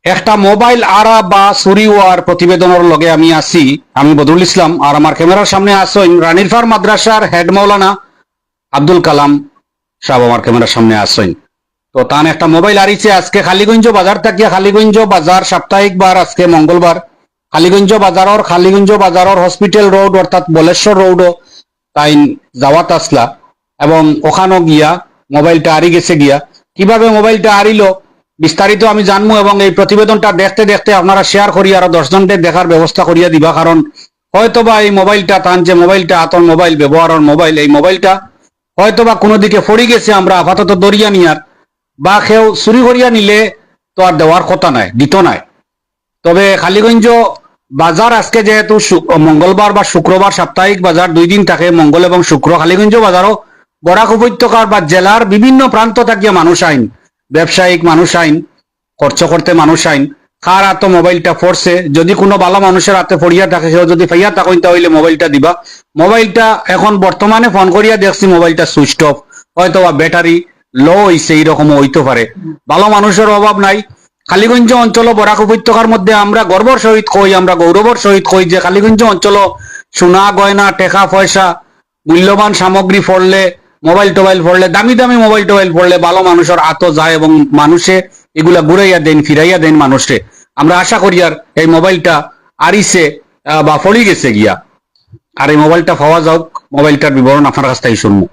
একটা মোবাইল আরা বা চুরি হওয়ার প্রতিবেদনের লগে আমি আছি। আমি বদরুল ইসলাম, আর আমার ক্যামেরার সামনে আসেন রানীরফার মাদ্রাসার হেড মৌলানা আব্দুল কালাম সাহেব আমার ক্যামেরার সামনে আসেন। তো তান একটা মোবাইল আরিছে আজকে খালিগঞ্জ বাজার থাকিয়া, খালিগঞ্জ বাজার সাপ্তাহিক বার আজকে মঙ্গলবার, খালিগঞ্জ বাজারের হসপিটাল রোড অর্থাৎ বলেশ্বর রোডও তাই যাওয়াত আসলা, এবং ওখানেও গিয়া মোবাইলটা আরি গেছে গিয়া। কিভাবে মোবাইলটা আরিল বিস্তারিত আমি জানবো, এবং এই প্রতিবেদনটা দেখতে দেখতে আপনারা শেয়ার করি আরো 10 জনকে দেখার ব্যবস্থা করিয়া দিবা। কারণ হয়তোবা এই মোবাইলটা তান যে মোবাইলটা আতর মোবাইল ব্যবহারের মোবাইল, এই মোবাইলটা হয়তোবা কোনো দিকে পড়ে গেছে, আমরা আপাতত দরিয়া নিয়ার বা কেউ চুরি করিয়া নিলে তো আর দেওয়ার কথা নাই, দিত নাই। তবে খালিগঞ্জ বাজার আজকে যেহেতু মঙ্গলবার বা শুক্রবার সাপ্তাহিক বাজার 2 দিন থাকে, মঙ্গল এবং শুক্র, খালিগঞ্জ বাজারও বরাক উপত্যকার বা জেলার বিভিন্ন প্রান্ত থাকিয়া মানুষ আইন, ব্যবসায়িক মানুষ আইন, খরচ করতে মানুষ আইন। কার হাতে মোবাইলটা পড়ছে, যদি কোনো ভালো মানুষের হাতে পড়িয়া থাকে, সেও যদি ফাইয়া থাকেন তাহলে মোবাইলটা দিবা। মোবাইলটা এখন বর্তমানে ফোন করিয়া দেখছি মোবাইলটা সুইচ অফ, হয়তো বা ব্যাটারি লো হইছে, এইরকমও হইতে পারে। ভালো মানুষের অভাব নাই। খালিগঞ্জ অঞ্চল বরাক উপত্যকার মধ্যে আমরা গর্বর সহিত কই, আমরা গৌরবর সহিত কই যে খালিগঞ্জ অঞ্চল সোনা গয়না টেকা পয়সা মূল্যবান সামগ্রী পড়লে, মোবাইল টোবাইল পড়লে, দামি দামি মোবাইল টোবাইল পড়লে ভালো মানুষের আত যায়, এবং মানুষে এগুলা ঘুরাইয়া দেন, ফিরাইয়া দেন মানুষে। আমরা আশা করি আর এই মোবাইলটা আরিছে বা ফলি গেছে গিয়া, আর এই মোবাইলটা পাওয়া যাক। মোবাইলটার বিবরণ আপনার কাছ থেকে শুনবো।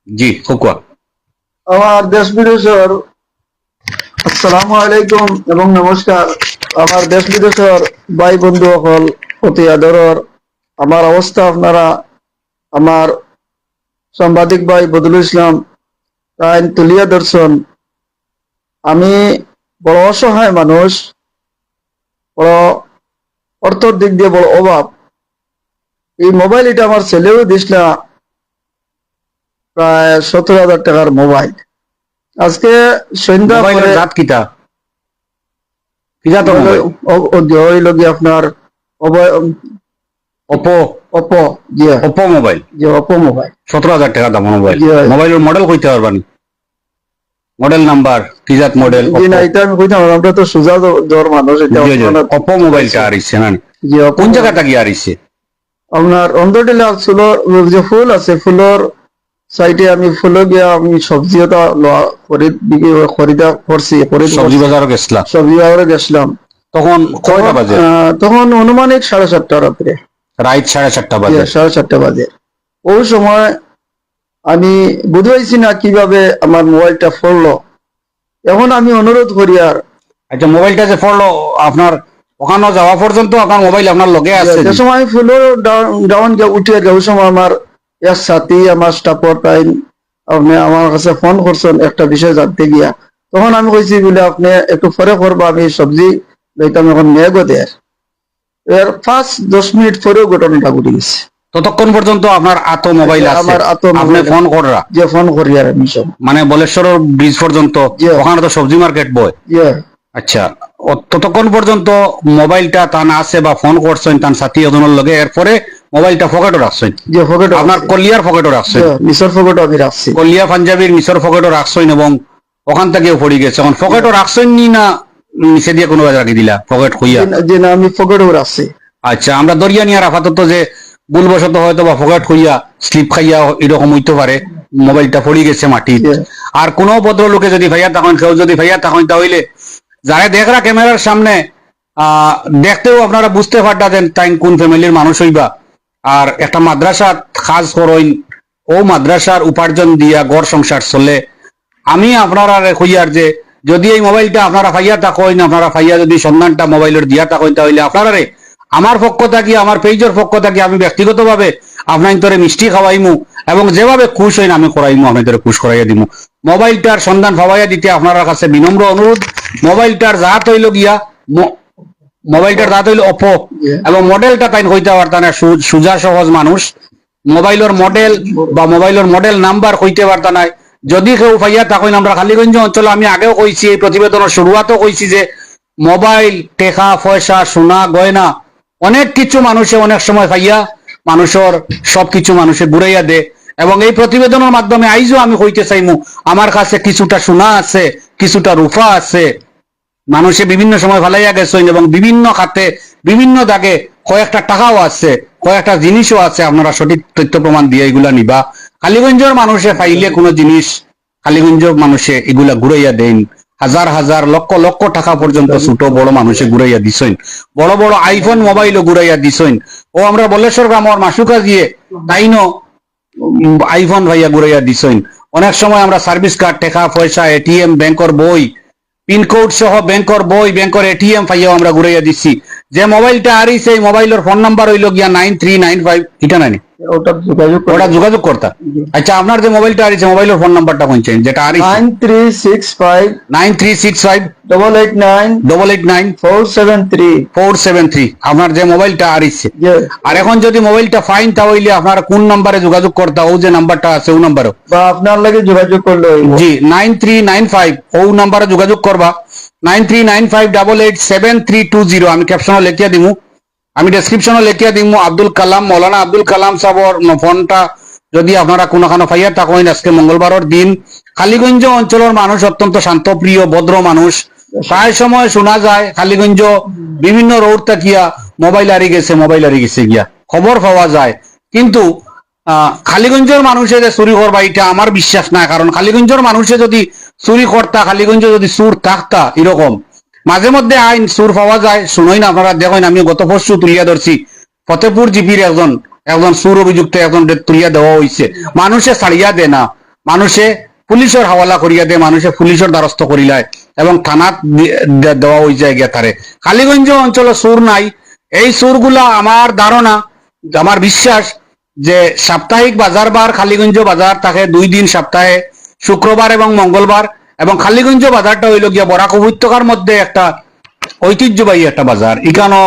জি খুকুয়া। আমার দেশ বিদেশের আসসালামু আলাইকুম এবং নমস্কার। আমার দেশ বিদেশের ভাই বন্ধু সকল অতি আদরের, আমার অবস্থা আপনারা আমার সাংবাদিক ভাই বদরুল ইসলাম তাই তুলিয়া দর্শন। আমি বড় অসহায় মানুষ, বড় অর্থের দিক দিয়ে বড় অভাব। এই মোবাইল এটা আমার ছেলেও দিসলা, প্রায় 17,000 টাকার মোবাইল। আজকে সন্ধ্যা পরে জাত কিতা কিতা তো মোবাইল হইল গিয়ে আপনার ওপো, ওপো, জি ওপো মোবাইল, জি ওপো মোবাইল। 17,000 টাকা দাম মোবাইল। জি। মোবাইলের মডেল কইতে পারবানি? মডেল নাম্বার কি জাত মডেল? জি না, এটা আমি কইতাম না, আমরা তো সোজা দর মানুষ। এটা ওপো মোবাইলটা আরিছে না? জি। কোন জায়গা থেকে আরিছে? আপনার অন্ধটিলা ফুলর যে ফুল আছে, ফুলর সাইডে আমি ফুলে গিয়া আমি সবজিও তো খরিদা করছি, সবজি বাজারও গেছিলাম। সবজি বাজারে গেছিলাম। তখন কয়টা বাজে? তখন অনুমানিক 7:30 রাত্রে, রাত 4:30 বাজে। 7:30 বাজে। ওই সময় আমি বুঝাইছি না কিভাবে আমার মোবাইলটা পড়লো। এখন আমি অনুরোধ করি আর আচ্ছা, মোবাইলটা যে পড়লো আপনার ওখানে যাওয়া পর্যন্ত আপনার মোবাইল আপনার লগে আছে? যে সময় আমি ফুলের ডাউন উঠে যাই, ওই সময় আমার এক সাথী আমার স্টাফর টাইম আপনি আমার কাছে ফোন করছেন একটা বিষয় জানতে গিয়া। তখন আমি কইছি বলে আপনি একটু পরে করবো, আমি সবজি লইতাম এখন মেঘও দেয়। এর 5-10 মিনিট পরেও ঘটনাটা ঘটে গেছে। ততক্ষণ পর্যন্ত আপনার আতো মোবাইল আছে? আমার আতো আপনি ফোন করা যে ফোন করি আর আমি সব মানে বলেশ্বর ব্রিজ পর্যন্ত, ওখানে তো সবজি মার্কেট বয়। আচ্ছা, ততক্ষণ পর্যন্ত মোবাইলটা তান আছে বা ফোন করছেন তান সাথী ওজনের লগে, এরপরে মোবাইলটা পকেটে রাখছেন? যে পকেটে আপনার কলিয়ার পকেটে রাখছেন? মিশর পকেটে আমি রাখছি, কলিয়া পাঞ্জাবির মিশর পকেটে রাখছেন, এবং ওখান থেকেও পড়ে গেছে। এখন পকেটে রাখছেন নি না নিচে দিয়ে কোনো রাখি দিলা পকেট খুইয়া? যে না, আমি পকেটেও রাখছি। আচ্ছা, আমরা দরিয়া নিয়ে আপাতত যে ভুলবশত হয়তো বা পকেট খুইয়া স্লিপ খাইয়া এরকম হইতে পারে, মোবাইলটা পড়ে গেছে মাটি। আর কোনো ভদ্রলোকে যদি ভাইয়া তখন কেউ যদি ভাইয়া তখন, তাহলে যারা দেখরা ক্যামেরার সামনে দেখতেও আপনারা বুঝতে পারতেন তাই কোন ফ্যামিলির মানুষ হইবা। আর একটা মাদ্রাসা কাজ করইন, ও মাদ্রাসার উপার্জন দিয়া গড় সংসার চলে। আমি আপনারা কইয়ার যে যদি এই মোবাইলটা আপনারা ফাইয়া থাকেন, আপনারা ফাইয়া যদি সন্ধানটা মোবাইলের দিয়া থাকেন, তাহলে আপনারা আমার পক্ষ থাকি, আমার পেজের পক্ষ থাকি আমি ব্যক্তিগতভাবে আপনার তোরে মিষ্টি খাওয়াইমু, এবং যেভাবে খুশ হইন আমি করাইমু, আপনাদের খুশ করাইয়া দিমু। মোবাইলটার সন্ধান পাওয়াইয়া দিতে আপনার কাছে বিনম্র অনুরোধ। মোবাইলটার জাত হইল গিয়া, মোবাইলটার জাত হইল ওপো, এবং মডেলটা তাই কইতে পারতাম না, সুজা সহজ মানুষ মোবাইলের মডেল বা মোবাইলের মডেল নাম্বার কইতে পারতা নাই। যদি কেউ পাইয়া থাকেন, আমরা খালিগঞ্জ অঞ্চলে আমি আগেও কইছি, এই প্রতিবেদনের শুরুয়াতেও কইছি যে মোবাইল টেকা পয়সা সোনা গয়না অনেক কিছু মানুষে অনেক সময় পাইয়া মানুষের সবকিছু মানুষে ঘুরাইয়া দে। এবং এই প্রতিবেদনের মাধ্যমে আইজও আমি কইতে চাইমু, আমার কাছে কিছুটা সোনা আছে, কিছুটা রূপা আছে, মানুষে বিভিন্ন সময় ফালাইয়া গেছেন এবং বিভিন্ন খাতে বিভিন্ন দাগে কয়েকটা টাকাও আছে, কয়েকটা জিনিসও আছে, আপনারা সঠিক তথ্য প্রমাণ দিয়ে এগুলা নিবা। কালীগঞ্জের মানুষে পাইলে কোনো জিনিস কালীগঞ্জ মানুষে এগুলা ঘুরাইয়া দেন, হাজার হাজার লক্ষ লক্ষ টাকা পর্যন্ত ছোট বড় মানুষে ঘুরাইয়া দিছেন, বড় বড় আইফোন মোবাইলও ঘুরাইয়া দিছেন। ও আমরা বলেশ্বর গ্রামের মাসুকা দিয়ে তাইনো আইফোন ভাইয়া ঘুরাইয়া দিছেন। অনেক সময় আমরা সার্ভিস কার্ড, টাকা পয়সা, এটিএম, ব্যাংকর বই, পিনকোড সহ ব্যাংকর বই, ব্যাংকর এটিএম পাইয়াও আমরা ঘুরাইয়া দিচ্ছি। যে মোবাইলটা আরিছে এই মোবাইলের ফোন নাম্বার হইল গিয়া 9395, এটা নাই ওটা যোগাযোগ ওটা যোগাযোগ করতা। আচ্ছা, আপনার যে মোবাইলটা আরিছে মোবাইলের ফোন নাম্বারটা কোনছেন যেটা আরিছে? 9365 9365 889 889 473। 473 আপনার যে মোবাইলটা আরিছে। Yes. আর এখন যদি মোবাইলটা ফাইন তাহলে আপনার কোন নাম্বারে যোগাযোগ করতা? ও যে নাম্বারটা আছে ও নাম্বারও বা আপনার লাগে যোগাযোগ করলে হইব। জি 9395 ও নাম্বারে যোগাযোগ করবা। 9395887320 আমি ক্যাপশনে লিখিয়া দিমু, আমি ডেসক্রিপশনে লিখিয়া দিমু। আব্দুল কালাম, মৌলানা আব্দুল কালাম সাহেবর ফোনটা যদি আপনারা কোনোখানে পাইয়া থাকেন, আজকে মঙ্গলবারের দিন। কালীগঞ্জ অঞ্চলের মানুষ অত্যন্ত শান্তপ্রিয় ভদ্র মানুষ। প্রায় সময় শোনা যায় কালীগঞ্জ বিভিন্ন রোড থাকিয়া মোবাইল হারি গেছে, মোবাইল হারি গেছে গিয়া খবর পাওয়া যায়। কিন্তু কালীগঞ্জের মানুষে যে চুরি করবা এটা আমার বিশ্বাস না, কারণ কালীগঞ্জের মানুষে যদি চুরি করতা, কালীগঞ্জ যদি চুর থাকতা, এরকম মাঝে মধ্যে আইন চুর পাওয়া যায়। শুনোই না আপনারা, দেখেন আমি গত পরশু তুলিয়া ধরছি ফতেপুর জিপির একজন চুর অভিযুক্ত একজন তুলিয়া দেওয়া হয়েছে। মানুষে ছাড়িয়া দে না, মানুষে পুলিশের হাওয়ালা করিয়া দে, মানুষে পুলিশের দ্বারস্থ করিলায় এবং থানাত দেওয়া হয়ে যায় গিয়া তারে। কালীগঞ্জ অঞ্চলে চুর নাই। এই চুরগুলা আমার ধারণা, আমার বিশ্বাস যে সাপ্তাহিক বাজার বার কালীগঞ্জ বাজার থাকে 2 দিন সপ্তাহে, শুক্রবার এবং মঙ্গলবার। এবং কালীগঞ্জ বাজারটা হইল গিয়া বরাক উপত্যকার মধ্যে একটা ঐতিহ্যবাহী একটা বাজার। এখানে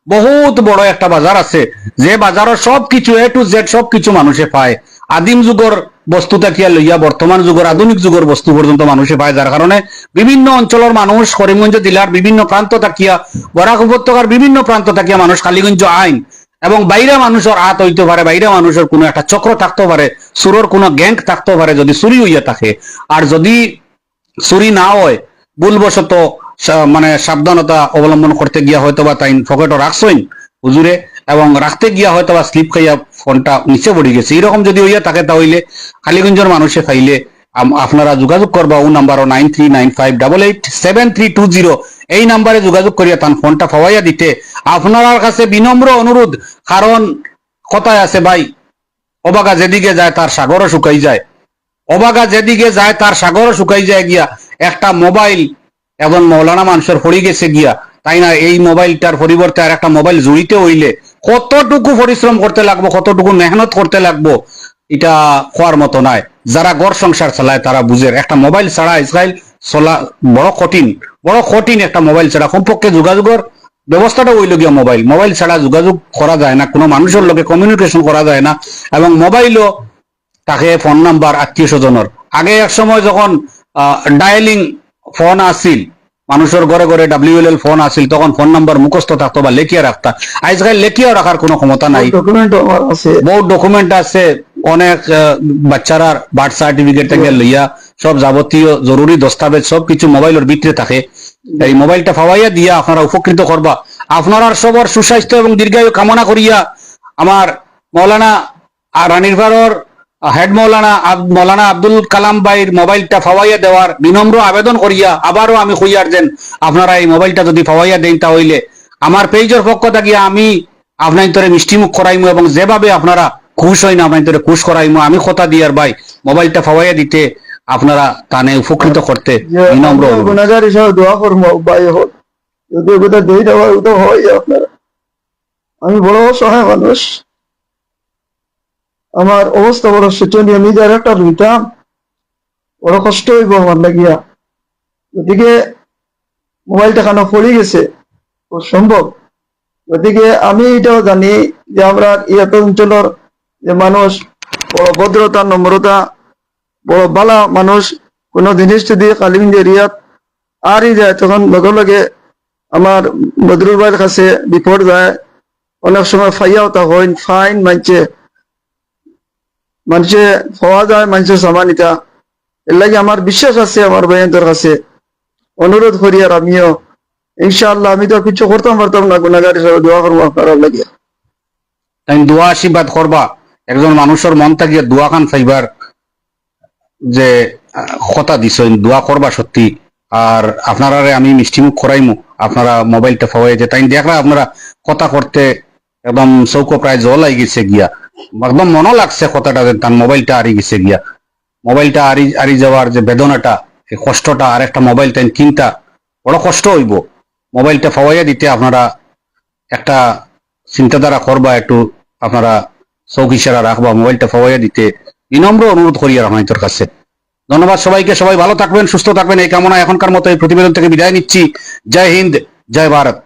বহুত বড় একটা বাজার আছে, যে বাজারের সবকিছু এ টু জেড সবকিছু মানুষে পায়। আদিম যুগের বস্তু থাকিয়া লইয়া বর্তমান যুগের আধুনিক যুগের বস্তু পর্যন্ত মানুষে পায়, যার কারণে বিভিন্ন অঞ্চলের মানুষ করিমগঞ্জ জেলার বিভিন্ন প্রান্ত থাকিয়া, বরাক উপত্যকার বিভিন্ন প্রান্ত থাকিয়া মানুষ কালীগঞ্জ আইন। এবং বাইরে মানুষের হাত হইতে পারে, বাইরে মানুষের কোনো একটা চক্র থাকতে পারে, চুরের কোনো গ্যাং থাকতে পারে যদি চুরি হইয়া থাকে। আর যদি চুরি না হয়, ভুলবশত মানে সাবধানতা অবলম্বন করতে গিয়া হয়তো বা তাই পকেটও রাখছইন হুজুরে, এবং রাখতে গিয়া হয়তো বা স্লিপ খাইয়া ফোনটা নিচে পড়ে গেছে, এরকম যদি হইয়া থাকে তাহলে কালীগঞ্জের মানুষে পাইলে আপনারা যোগাযোগ করবা। ও নাম্বার 9395887320 এই নাম্বারে যোগাযোগ করিয়া তার ফোনটা পাওয়াইয়া দিতে আপনার কাছে বিনম্র অনুরোধ। কারণ কথায় আছে ভাই, অবাগা যেদিকে যায় তার সাগরও শুকাই যায়, অবাগা যেদিকে যায় তার সাগরও শুকাই যায় গিয়া। একটা মোবাইল এখন মৌলানা মানুষের পড়ে গেছে গিয়া, তাই না? এই মোবাইলটার পরিবর্তে আর একটা মোবাইল জড়িতে হইলে কতটুকু পরিশ্রম করতে লাগবো, কতটুকু মেহনত করতে লাগবো, এটা হওয়ার মতো নয়। যারা ঘর সংসার চালায় তারা বুঝে একটা মোবাইল ছাড়া ইসরায়েল চলা বড় কঠিন, বড় কঠিন। একটা মোবাইল ছাড়া কমপক্ষে যোগাযোগের ব্যবস্থাটা হইল গিয়া মোবাইল, মোবাইল ছাড়া যোগাযোগ করা যায় না, কোনো মানুষের লগে কমিউনিকেশন করা যায় না। এবং মোবাইলও তাকে ফোন নাম্বার আত্মীয় স্বজনের, আগে এক সময় যখন ডায়ালিং ফোন আসিল, মানুষের ঘরে ঘরে WLL ফোন আসিল, তখন ফোন নাম্বার মুখস্থ থাকতো বা লেখিয়া রাখতা। আজকাল লেখিয়া রাখার কোনো ক্ষমতা নাই, ডকুমেন্ট আমার আছে, বহুত ডকুমেন্ট আছে। অনেক বাচ্চারা বার্থ সার্টিফিকেট থেকে লইয়া সব যাবতীয় জরুরি দস্তাবেজ সবকিছু মোবাইলের ভিতরে থাকে। এই মোবাইলটা পাওয়াইয়া দিয়া আপনারা উপকৃত করবা। আপনারা সবার সুস্বাস্থ্য এবং দীর্ঘায়ু কামনা করিয়া আমার মৌলানা রানীরপাড়র হেড মৌলানা আব্দুল কালাম ভাইয়ের মোবাইলটা পাওয়াইয়া দেওয়ার বিনম্র আবেদন করিয়া আবারও আমি কইয়ার যেন আপনারা এই মোবাইলটা যদি পাওয়াইয়া দেন তাহলে আমার পেজের পক্ষ থাকিয়া আমি আপনার তোরে মিষ্টিমুখ করাইমু এবং যেভাবে আপনারা খুশ হই না আপনার তোরে খুশ করাইমু। আমি কথা দিয়ার ভাই মোবাইলটা পাওয়াইয়া দিতে আপনারা তানে উপকৃত করতে বিনম্র অনুরোধ। গুণাগার হিসাবে দোয়া করবো ভাই হোক, যদি ওটা দিয়ে দেওয়া ওটা হয় আপনারা। আমি বড় সহায় মানুষ, আমার অবস্থা বড় শোচনীয়, নিজের একটা রুইতাম বড় কষ্ট হইব আমার লাগিয়া। ওদিকে মোবাইলটা কেন পড়ে গেছে সম্ভব। ওদিকে আমি এটাও জানি যে আমরা ইয়াত অঞ্চলের যে মানুষ বড় ভদ্রতা নম্রতা, বড় বালা মানুষ। কোনো জিনিস যদি কালীগঞ্জ এরিয়াত আরই যায় তখন লগে লগে আমার বদরুল ভাইয়ের কাছে রিপোর্ট যায়। অনেক সময় ফাইয়াও তা হয়, ফাইন মানুষে পাওয়া যায়, মানুষের সামানিতা। এর লাগে আমার বিশ্বাস আছে আমার ভাইয়ের কাছে, অনুরোধ করি আর আমিও ইনশাআল্লাহ আমি তো কিছু করতাম পারতাম না, গুনাহগার হিসাবে দোয়া করবো আপনারা লাগিয়া। তাই দোয়া আশীর্বাদ করবা, একজন মানুষের মন থাকিয়ে দোয়া খান ফাইবার যে কথা দিছেন, দোয়া করবা সত্যি। আর আপনারা আমি মিষ্টিমুখ করাইমু, আপনারা মোবাইলটা ফাওয়াই যে তাই দেখরা আপনারা কথা করতে একদম চৌকো প্রায় জল আই গেছে গিয়া, একদম মনে লাগছে কথাটা যে তার মোবাইলটা হারি গেছে গিয়া। মোবাইলটা হারি যাওয়ার যে বেদনাটা, এই কষ্টটা, আর একটা মোবাইল তাই কিনতা বড় কষ্ট হইব। মোবাইলটা ফাওয়াইয়া দিতে আপনারা একটা চিন্তাধারা করবা, একটু আপনারা চৌক ইশারা রাখবা, মোবাইলটা ফাওয়াইয়া দিতে বিনম্র অনুরোধ করি আর আপনাদের কাছে। ধন্যবাদ সবাইকে, সবাই ভালো থাকবেন, সুস্থ থাকবেন এই কামনা এখনকার মতো এই প্রতিবেদন থেকে বিদায় নিচ্ছি। জয় হিন্দ, জয় ভারত।